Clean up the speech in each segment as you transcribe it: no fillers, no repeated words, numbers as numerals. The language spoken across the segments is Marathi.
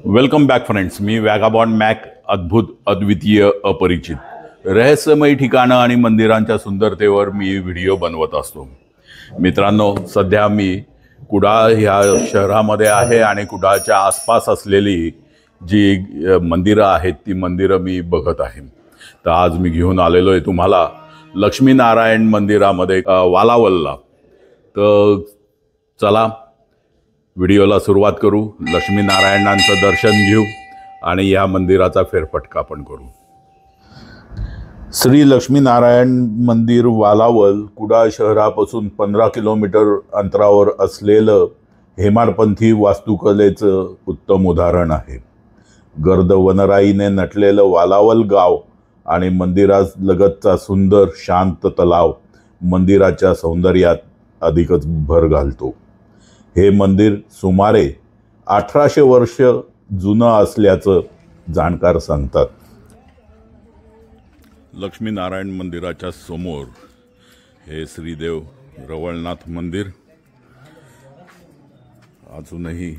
Welcome back friends. मी वॅगाबॉन्ड मॅक. अद्भुत, अद्वितीय, अपरिचित, रहस्यमयी ठिकाणं आणि मंदिरांच्या सुंदरतेवर मी व्हिडिओ बनवत असतो. मित्रांनो, सध्या मी कुडाळ ह्या शहरामध्ये आहे आणि कुडाळच्या आसपास असलेली जी मंदिरं आहेत ती मंदिरं मी बघत आहे. तर आज मी घेऊन आलेलो आहे तुम्हाला लक्ष्मीनारायण मंदिरामध्ये वालावलला. तर चला व्हिडिओला सुरुवात करू. लक्ष्मीनारायणांचं दर्शन घेऊ आणि या मंदिराचा फेरफटका पण करू. श्री लक्ष्मीनारायण मंदिर वालावल कुडाळ शहरापासून 15 किलोमीटर अंतरावर असलेलं हेमाडपंथी वास्तुकलेचं उत्तम उदाहरण आहे. गर्द वनराईने नटलेलं वालावल गाव आणि मंदिरास लगतचा सुंदर शांत तलाव मंदिराच्या सौंदर्यात अधिकच भर घालतो. हे मंदिर सुमारे 1800 वर्ष जुनं असल्याचं जाणकार सांगतात. लक्ष्मीनारायण मंदिराच्या समोर हे श्रीदेव रवळनाथ मंदिर अजूनही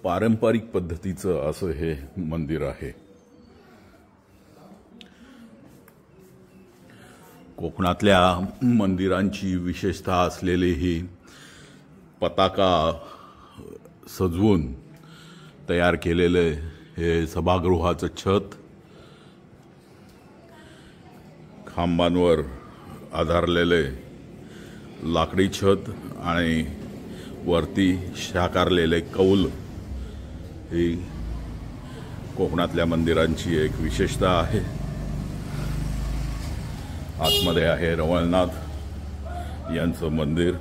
पारंपरिक पद्धतीचं असं हे मंदिर आहे. कोकणातल्या मंदिरांची विशेषता असलेली ही पताका सजवून तयार केलेले हे सभागृहाचं छत, खांबांवर आधारलेले लाकडी छत आणि वरती साकारलेले कौल ही कोकणातल्या मंदिरांची एक विशेषता आहे. आतमध्ये आहे रवळनाथ यांचं मंदिर.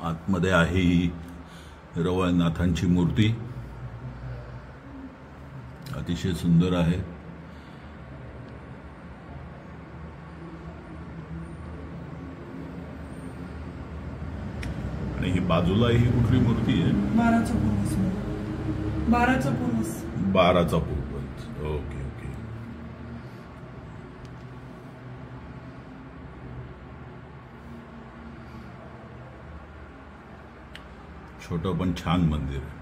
आतमध्ये आहे रवळनाथांची मूर्ती, अतिशय सुंदर आहे. आणि ही बाजूला ही कुठली मूर्ती आहे? 12चा पूर्वज. ओके. छोटं पण छान मंदिर आहे.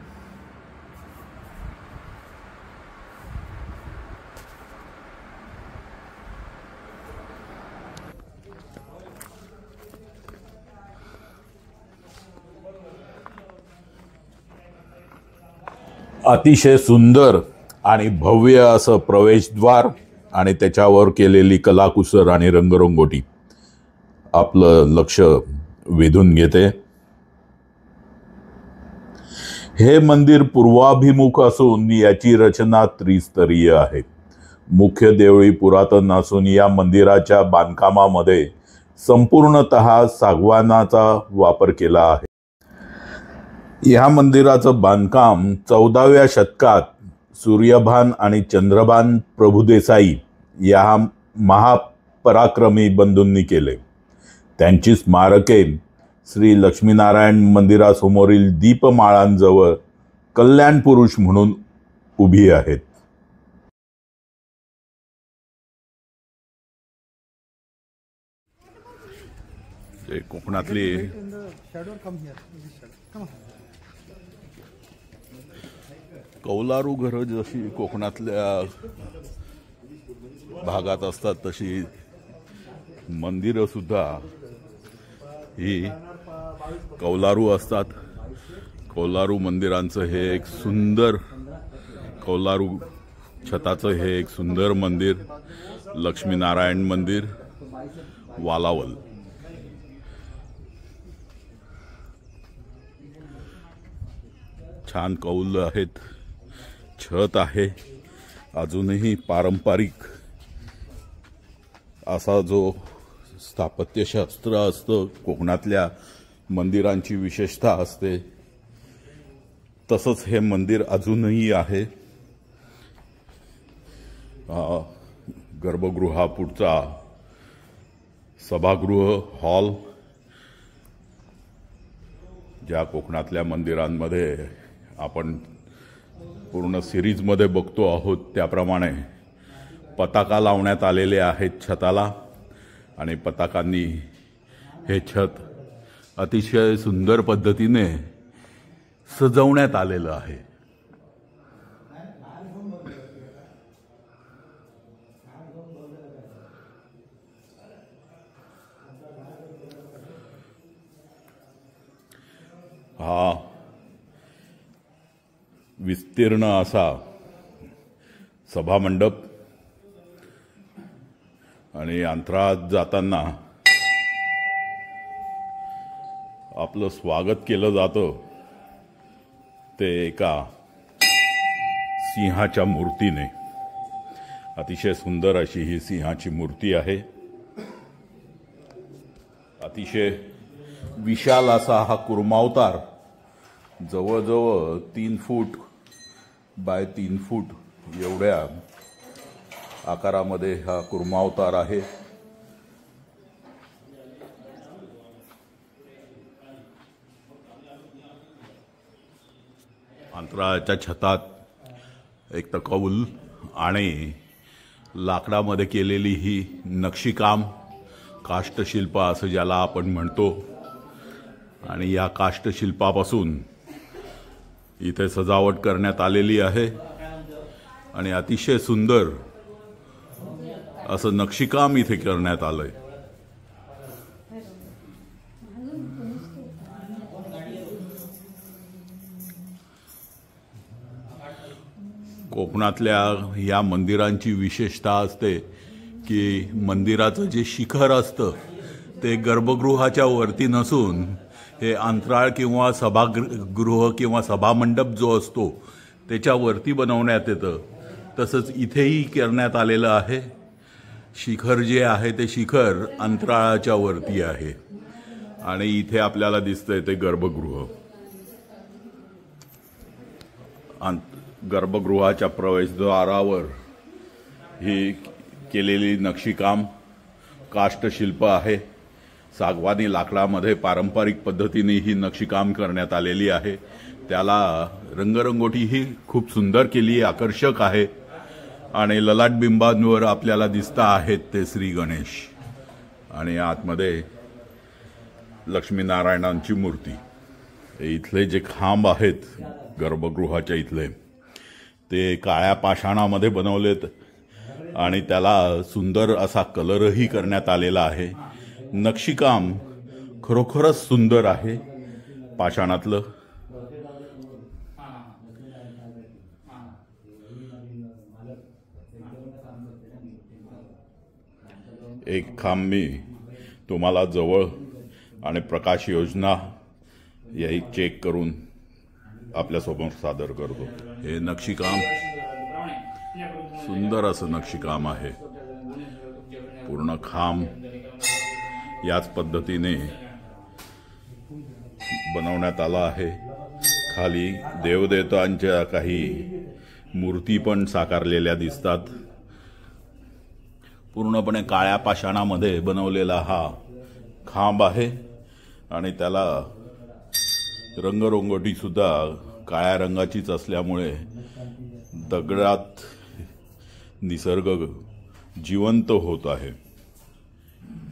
अतिशय सुंदर आणि भव्य असं प्रवेशद्वार आणि त्याच्यावर केलेली कलाकुसर आणि रंगरंगोटी आपलं लक्ष वेधून घेते. हे मंदिर पूर्वाभिमुख असून याची रचना त्रिस्तरीय आहे. मुख्य देवळी पुरातन असून या मंदिराच्या बांधकामामध्ये संपूर्णतः सागवानाचा वापर केला आहे. या मंदिराचं बांधकाम 14व्या शतकात सूर्यभान आणि चंद्रभान प्रभुदेसाई या महापराक्रमी बंधूंनी केले. त्यांची स्मारके श्री लक्ष्मीनारायण मंदिरासमोरील दीपमाळांजवळ कल्याण पुरुष म्हणून उभी आहेत. कोकणातली कौलारू घरं जशी कोकणातल्या भागात असतात तशी मंदिरं सुद्धा ही कौलारू असतात. कौलारू मंदिरांचं हे एक सुंदर कौलारू छताचं हे एक सुंदर मंदिर लक्ष्मीनारायण मंदिर वालावल. छान कौल आहेत, छत आहे. अजूनही पारंपरिक असा जो स्थापत्यशास्त्र असतं कोकणातल्या मंदिरांची विशेषता असते तसंच हे मंदिर अजूनही आहे. गर्भगृहापुढचा सभागृह हॉल ज्या कोकणातल्या मंदिरांमध्ये आपण पूर्ण सिरीजमध्ये बघतो आहोत त्याप्रमाणे पताका लावण्यात आलेले आहेत छताला आणि पताकांनी हे छत अतिशय सुंदर पद्धतीने सजवण्यात आलेलं आहे। हा विस्तीर्ण असा सभामंडप आणि अंतराळात जाताना आपलं स्वागत केलं जातं ते एका सिंहाच्या मूर्तीने। अतिशय सुंदर अशी ही सिंहाची मूर्ती आहे। अतिशय विशाल असा हा कुर्मावतार जवळजवळ 3 फूट बाय 3 फूट एवढ्या आकारामध्ये हा कुर्मावतार आहे। अंतराळाच्या छतात एक तकौल आणि लाकडामध्ये केलेली ही नक्षीकाम काष्ठशिल्प असं ज्याला आपण म्हणतो आणि या काष्ठशिल्पापासून इथे सजावट करण्यात आलेली आहे आणि अतिशय सुंदर असं नक्षीकाम इथे करण्यात आलंय। कोकणातल्या या मंदिरांची विशेषता असते की मंदिराचं जे शिखर असतं ते गर्भगृहाच्या वरती नसून हे अंतराळ किंवा सभागृह किंवा सभामंडप जो असतो त्याच्यावरती बनवण्यात येतं। तसंच इथेही करण्यात आलेलं आहे। शिखर जे आहे ते शिखर अंतराळाच्या वरती आहे आणि इथे आपल्याला दिसतंय ते गर्भगृह। गर्भगृहाच्या प्रवेशद्वारावर ही केलेली नक्षीकाम काष्ठशिल्प आहे। सागवानी लाकडामध्ये पारंपरिक पद्धतीने ही नक्षीकाम करण्यात आलेली आहे। त्याला रंगरंगोटी ही खूप सुंदर केली, आकर्षक आहे आणि ललाटबिंबांवर आपल्याला दिसता आहेत ते श्री गणेश आणि आतमध्ये लक्ष्मीनारायणांची मूर्ती। इथले जे खांब आहेत गर्भगृहाच्या इथले ते काळ्या पाषाणामध्ये बनवलेत आणि त्याला सुंदर असा कलरही करण्यात आलेला आहे। नक्षीकाम खरोखरच सुंदर आहे पाषाणातलं। एक खांब मी तुम्हाला जवळ आणि प्रकाश योजना याही चेक करून आपल्यासमोर सादर करतो। हे नक्षीकाम सुंदर असं नक्षीकाम आहे। पूर्ण खांब याच पद्धतीने बनवण्यात आला आहे। खाली देवदेवतांच्या काही मूर्ती पण साकारलेल्या दिसतात। पूर्णपणे काळ्या पाषाणामध्ये बनवलेला हा खांब आहे आणि त्याला रंगरंगोटी सुद्धा काळ्या रंगाचीच असल्यामुळे दगडात निसर्ग जिवंत होत आहे।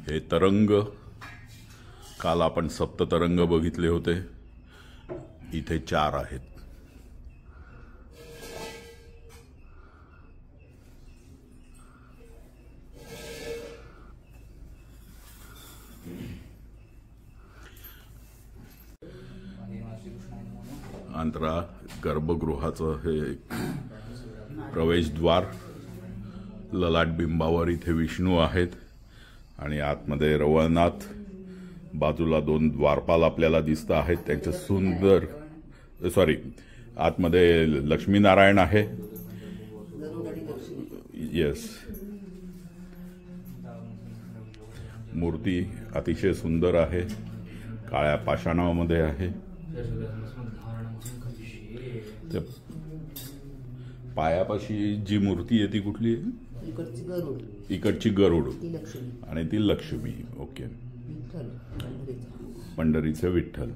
हे तरंग काल आपण सप्ततरंग बघितले होते, इथे 4 आहेत। अंतराळ गर्भगृहाचं हे प्रवेशद्वार। ललाटबिंबावर इथे विष्णू आहेत आणि आतमध्ये रवळनाथ, बाजूला 2 द्वारपाल आपल्याला दिसत आहेत। त्यांचे सुंदर आतमध्ये लक्ष्मीनारायण आहे। येस, मूर्ती अतिशय सुंदर आहे, काळ्या पाषाणामध्ये आहे। पायापाशी जी मूर्ती आहे ती कुठली आहे? इकडची गरुड, इकडची गरुड ती लक्ष्मी, आणि ती लक्ष्मी. ओके. विठ्ठल पंढरीचा. पंढरीचं विठ्ठल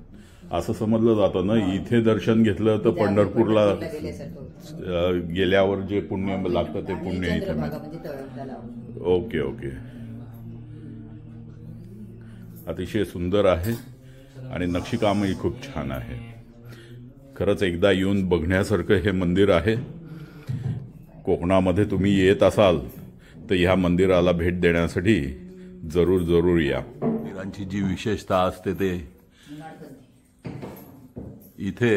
असं समजलं जातं ना. इथे दर्शन घेतलं तर पंढरपूरला गेल्यासारखं होतं. गेल्यावर जे पुण्य लागतं ते पुण्य इथे चंद्रभागा मिळतं. म्हणजे तळाव. Okay okay. अतिशय सुंदर आहे आणि नक्षीकामही खूप छान आहे. खरंच एकदा येऊन बघण्यासारखं हे मंदिर आहे. कोकणामध्ये तुम्ही येत असाल तर ह्या मंदिराला भेट देण्यासाठी जरूर जरूर या. मंदिरांची जी विशेषता असते ते इथे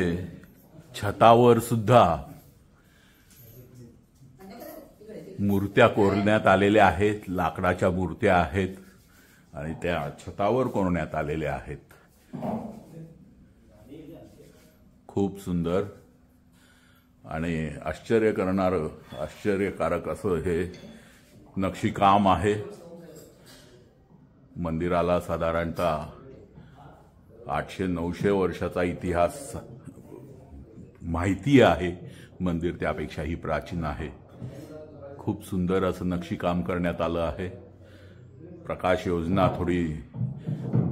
छतावर सुद्धा मूर्त्या कोरण्यात आलेल्या आहेत. लाकडाच्या मूर्त्या आहेत आणि त्या छतावर कोरण्यात आलेल्या आहेत. खूप सुंदर आणि आश्चर्य करणारं, आश्चर्यकारक असं हे नक्षीकाम आहे. मंदिराला साधारणतः 800-900 वर्षाचा इतिहास माहिती आहे. मंदिर त्यापेक्षाही प्राचीन आहे. खूप सुंदर असं नक्षीकाम करण्यात आलं आहे. प्रकाश योजना थोडी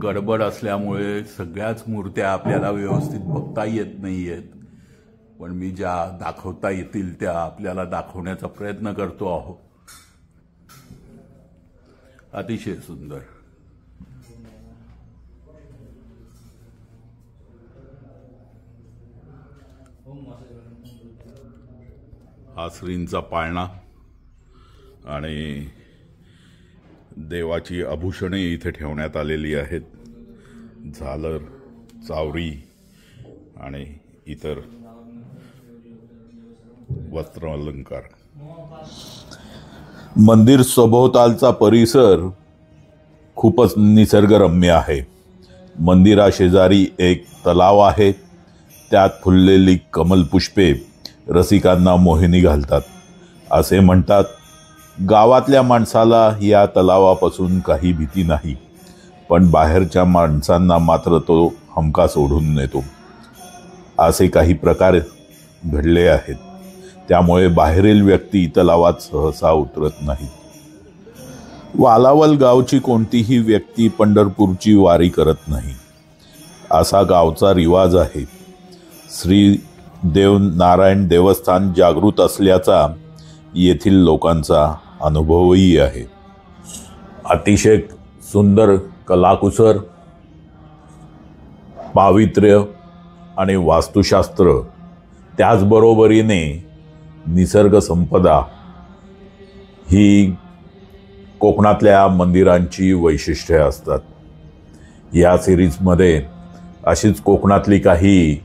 गडबड असल्यामुळे सगळ्याच मूर्त्या आपल्याला व्यवस्थित बघता येत नाहीयेत, पण मी ज्या दाखवता येतील त्या आपल्याला दाखवण्याचा प्रयत्न करतो आहोत. अतिशय सुंदर. हा श्रींचा पाळणा आणि देवाची आभूषणे इथे ठेवण्यात आलेली आहेत. झालर, चावरी आणि इतर वस्त्र अलंकार. मंदिर सभोवतालचा परिसर खूपच निसर्गरम्य आहे. मंदिराशेजारी एक तलाव आहे. त्यात फुललेली कमलपुष्पे रसिकांना मोहिनी घालतात. असे म्हणतात, गावातल्या माणसाला या तलावापासून काही भीती नाही, पण बाहेरच्या माणसांना मात्र तो हमखास ओढून नेतो. असे काही प्रकार घडले आहेत. त्यामुळे बाहेरील व्यक्ती तलावात सहसा उतरत नाही. वालावल गावची कोणतीही व्यक्ती पंढरपूरची वारी करत नाही, असा गावचा रिवाज आहे. श्री देव नारायण देवस्थान जागृत असल्याचा येथील लोकांचा अनुभवही आहे. अतिशय सुंदर कलाकुसर, पावित्र्य आणि वास्तुशास्त्र, त्याचबरोबरीने निसर्ग संपदा ही कोकणातल्या मंदिरांची वैशिष्ट्ये असतात. या सिरीजमध्ये अशीच कोकणातली काही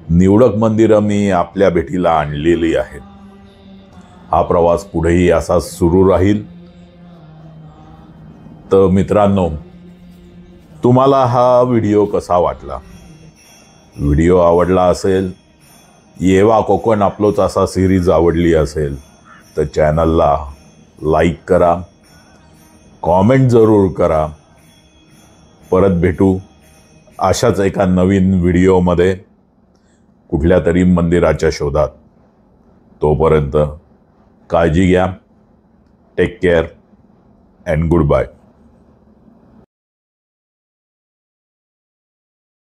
निवडक मंदिरं मी आपल्या भेटीला आणलेली आहेत. हा प्रवास पुढेही असा सुरू राहील. तर मित्रांनो, तुम्हाला हा व्हिडिओ कसा वाटला? व्हिडिओ आवडला असेल, येवा कोकण आपलोच असा सिरीज आवडली असेल तर चॅनलला लाईक करा, कॉमेंट जरूर करा. परत भेटू अशाच एका नवीन व्हिडिओमध्ये कुठल्या तरी मंदिराच्या शोधात. तोपर्यंत काळजी घ्या. Take care and good bye.